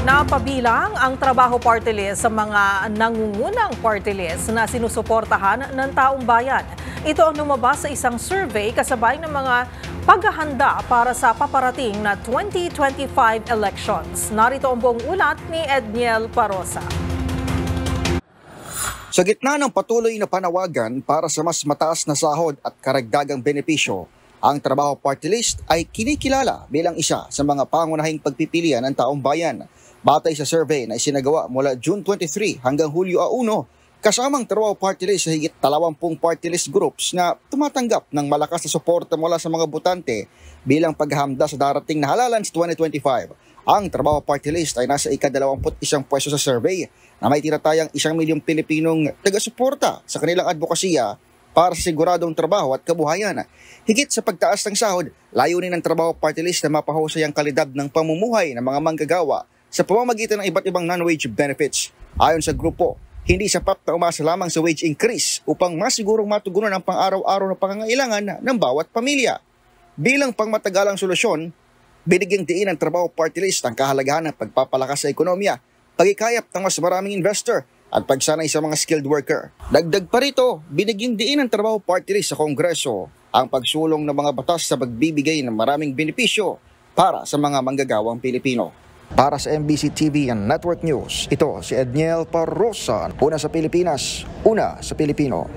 Napabilang ang trabaho party list sa mga nangungunang party list na sinusuportahan ng taong bayan. Ito ang lumabas sa isang survey kasabay ng mga paghahanda para sa paparating na 2025 elections. Narito ang buong ulat ni Edniel Parosa. Sa gitna ng patuloy na panawagan para sa mas mataas na sahod at karagdagang benepisyo, ang trabaho party list ay kinikilala bilang isa sa mga pangunahing pagpipilian ng taong bayan. Batay sa survey na isinagawa mula June 23 hanggang Hulyo 1, kasamang trabaho party list sa higit 20 party list groups na tumatanggap ng malakas na suporta mula sa mga botante bilang paghahamda sa darating na halalan sa 2025. Ang trabaho party list ay nasa ika-21 pwesto sa survey na may tinatayang 1 milyong Pilipinong taga-suporta sa kanilang advokasya para sa siguradong trabaho at kabuhayan. Higit sa pagtaas ng sahod, layunin ng trabaho party list na mapahusay ang kalidad ng pamumuhay ng mga manggagawa sa pamamagitan ng iba't ibang non-wage benefits. Ayon sa grupo, hindi sapat na umasa lamang sa wage increase upang masigurong matugunan ang pang-araw-araw na pangangailangan ng bawat pamilya. Bilang pangmatagalang solusyon, binigyang diin ng trabaho party list ang kahalagahan ng pagpapalakas sa ekonomiya, pagkikayap ng mas maraming investor at pagsanay sa mga skilled worker. Dagdag pa rito, binigyang diin ng trabaho party list sa Kongreso ang pagsulong ng mga batas sa pagbibigay ng maraming benepisyo para sa mga manggagawang Pilipino. Para sa MBC TV and Network News, ito si Edniel Parosa. Una sa Pilipinas, una sa Pilipino.